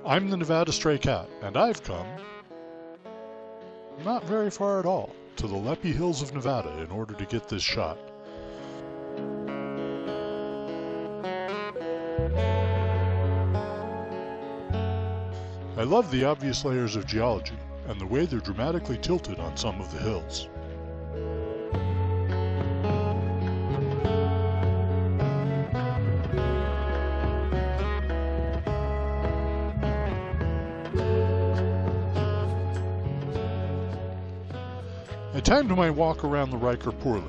I'm the Nevada Stray Cat, and I've come, not very far at all, to the Leppy Hills of Nevada in order to get this shot. I love the obvious layers of geology, and the way they're dramatically tilted on some of the hills. I timed my walk around the Ryker poorly,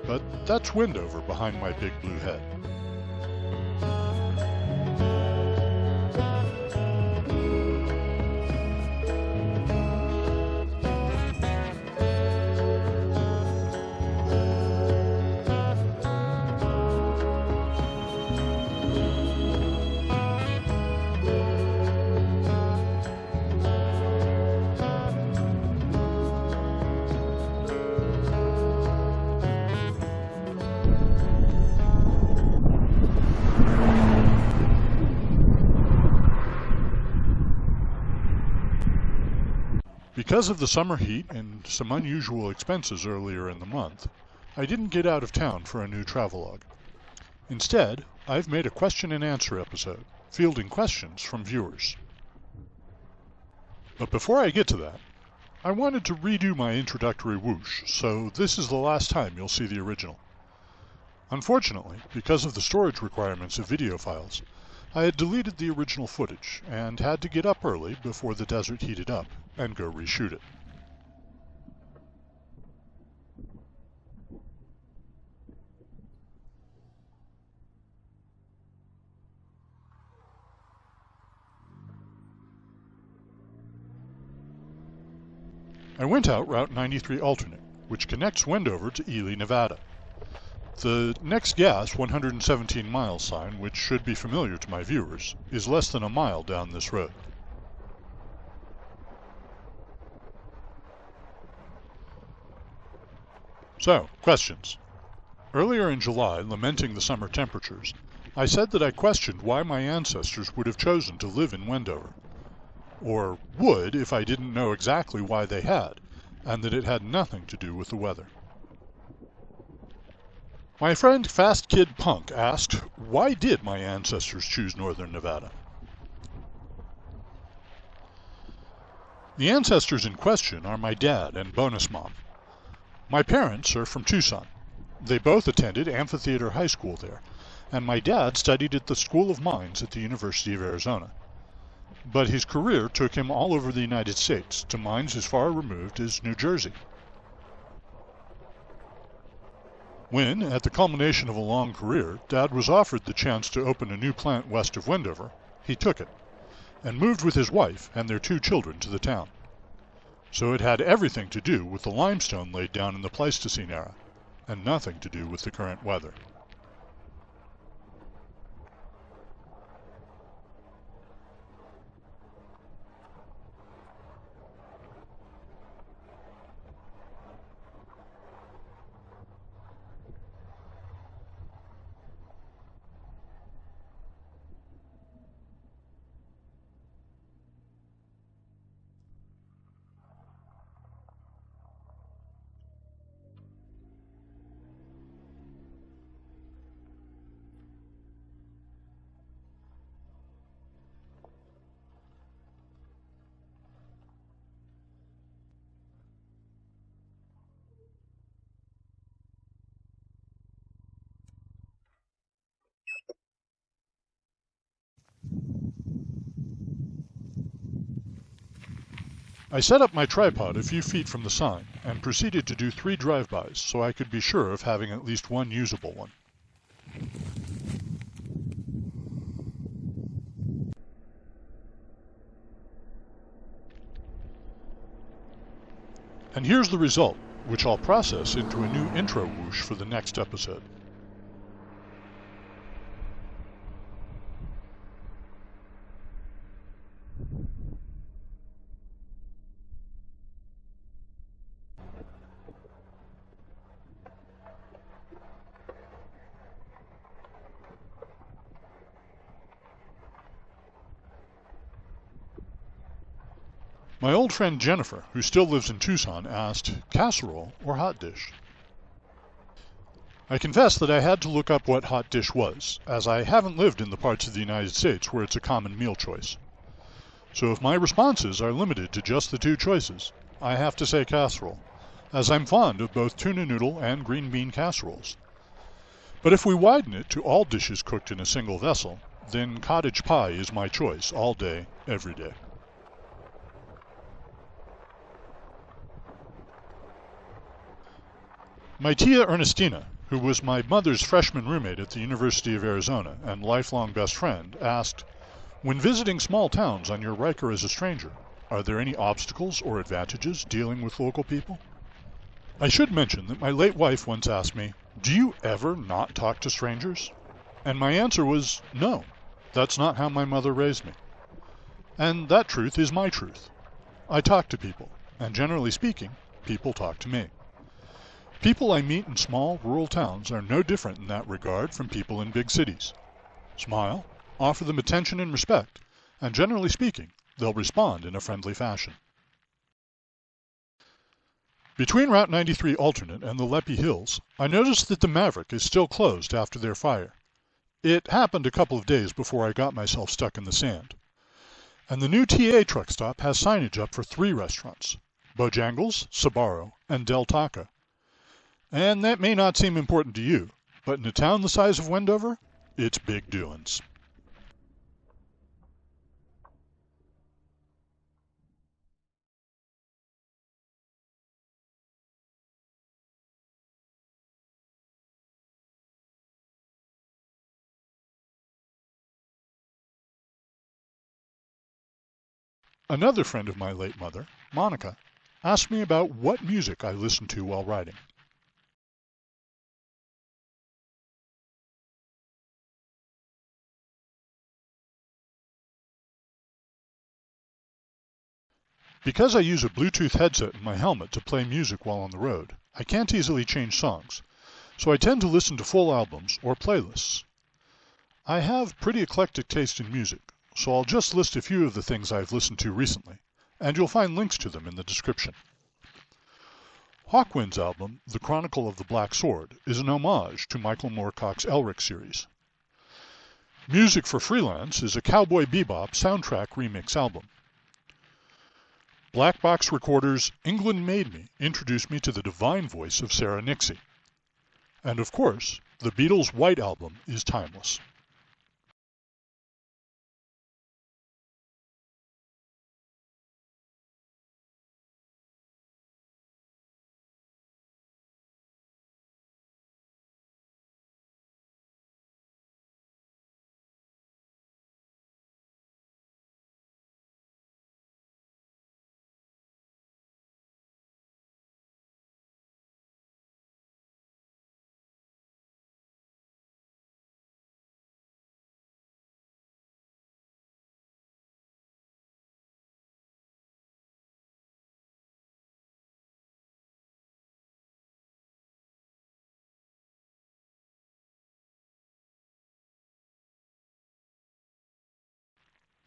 but that's Wendover behind my big blue head. Because of the summer heat and some unusual expenses earlier in the month, I didn't get out of town for a new travelogue. Instead, I've made a question and answer episode, fielding questions from viewers. But before I get to that, I wanted to redo my introductory whoosh, so this is the last time you'll see the original. Unfortunately, because of the storage requirements of video files, I had deleted the original footage and had to get up early before the desert heated up and go reshoot it. I went out Route 93 alternate, which connects Wendover to Ely, Nevada. The next gas 117 miles sign, which should be familiar to my viewers, is less than a mile down this road. So, questions. Earlier in July, lamenting the summer temperatures, I said that I questioned why my ancestors would have chosen to live in Wendover, or would if I didn't know exactly why they had, and that it had nothing to do with the weather. My friend Fast Kid Punk asked, why did my ancestors choose northern Nevada? The ancestors in question are my dad and bonus mom. My parents are from Tucson. They both attended Amphitheater High School there, and my dad studied at the School of Mines at the University of Arizona. But his career took him all over the United States, to mines as far removed as New Jersey. When, at the culmination of a long career, Dad was offered the chance to open a new plant west of Wendover, he took it, and moved with his wife and their 2 children to the town. So it had everything to do with the limestone laid down in the Pleistocene era, and nothing to do with the current weather. I set up my tripod a few feet from the sign and proceeded to do 3 drive-bys so I could be sure of having at least one usable one. And here's the result, which I'll process into a new intro whoosh for the next episode. My old friend Jennifer, who still lives in Tucson, asked, casserole or hot dish? I confess that I had to look up what hot dish was, as I haven't lived in the parts of the United States where it's a common meal choice. So if my responses are limited to just the two choices, I have to say casserole, as I'm fond of both tuna noodle and green bean casseroles. But if we widen it to all dishes cooked in a single vessel, then cottage pie is my choice all day, every day. My tia Ernestina, who was my mother's freshman roommate at the University of Arizona and lifelong best friend, asked, when visiting small towns on your Ryker as a stranger, are there any obstacles or advantages dealing with local people? I should mention that my late wife once asked me, do you ever not talk to strangers? And my answer was, no, that's not how my mother raised me. And that truth is my truth. I talk to people, and generally speaking, people talk to me. People I meet in small, rural towns are no different in that regard from people in big cities. Smile, offer them attention and respect, and generally speaking, they'll respond in a friendly fashion. Between Route 93 Alternate and the Leppy Hills, I noticed that the Maverick is still closed after their fire. It happened a couple of days before I got myself stuck in the sand. And the new TA truck stop has signage up for 3 restaurants, Bojangles, Sbarro, and Del Taco. And that may not seem important to you, but in a town the size of Wendover, it's big doings. Another friend of my late mother, Monica, asked me about what music I listened to while riding. Because I use a Bluetooth headset in my helmet to play music while on the road, I can't easily change songs, so I tend to listen to full albums or playlists. I have pretty eclectic taste in music, so I'll just list a few of the things I've listened to recently, and you'll find links to them in the description. Hawkwind's album, The Chronicle of the Black Sword, is an homage to Michael Moorcock's Elric series. Music for Freelance is a Cowboy Bebop soundtrack remix album. Black Box Recorder's England Made Me introduced me to the divine voice of Sarah Nixie. And of course, the Beatles' White Album is timeless.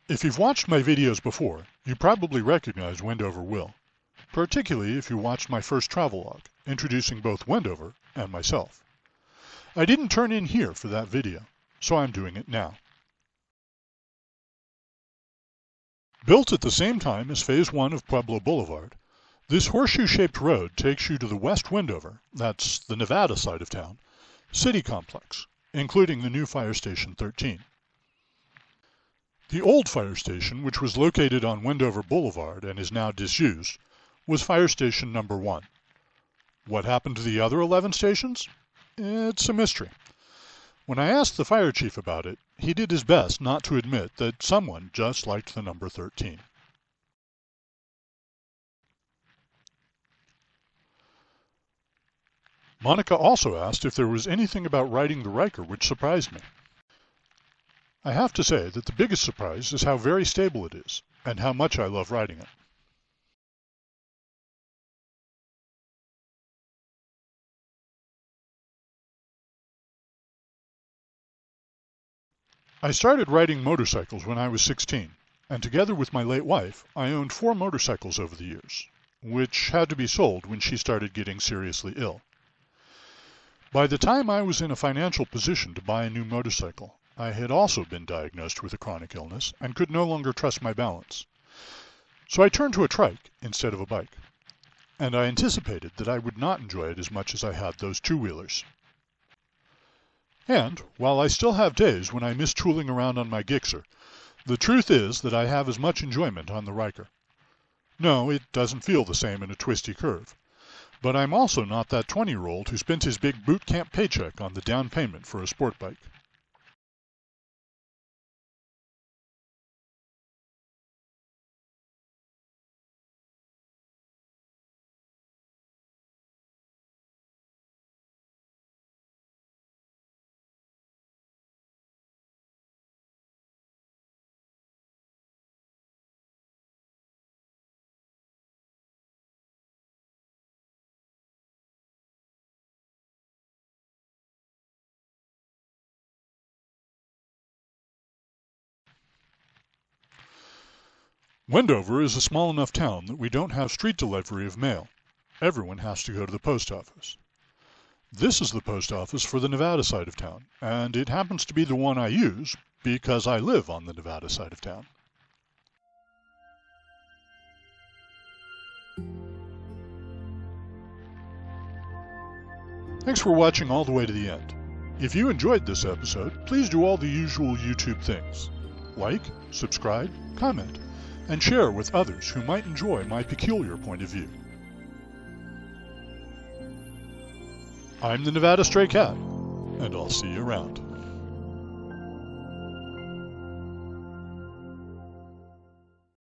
If you've watched my videos before, you probably recognize Wendover Will, particularly if you watched my first travelogue, introducing both Wendover and myself. I didn't turn in here for that video, so I'm doing it now. Built at the same time as Phase 1 of Pueblo Boulevard, this horseshoe-shaped road takes you to the West Wendover, that's the Nevada side of town, city complex, including the new Fire Station 13. The old fire station, which was located on Wendover Boulevard and is now disused, was Fire Station number 1. What happened to the other 11 stations? It's a mystery. When I asked the fire chief about it, he did his best not to admit that someone just liked the number 13. Monica also asked if there was anything about riding the Ryker which surprised me. I have to say that the biggest surprise is how very stable it is, and how much I love riding it. I started riding motorcycles when I was 16, and together with my late wife, I owned 4 motorcycles over the years, which had to be sold when she started getting seriously ill. By the time I was in a financial position to buy a new motorcycle, I had also been diagnosed with a chronic illness and could no longer trust my balance. So I turned to a trike instead of a bike, and I anticipated that I would not enjoy it as much as I had those two-wheelers. And, while I still have days when I miss tooling around on my Gixxer, the truth is that I have as much enjoyment on the Ryker. No, it doesn't feel the same in a twisty curve, but I'm also not that 20-year-old who spent his big boot camp paycheck on the down payment for a sport bike. Wendover is a small enough town that we don't have street delivery of mail. Everyone has to go to the post office. This is the post office for the Nevada side of town, and it happens to be the one I use because I live on the Nevada side of town. Thanks for watching all the way to the end. If you enjoyed this episode, please do all the usual YouTube things. Like, subscribe, comment, and share with others who might enjoy my peculiar point of view. I'm the Nevada Stray Cat, and I'll see you around.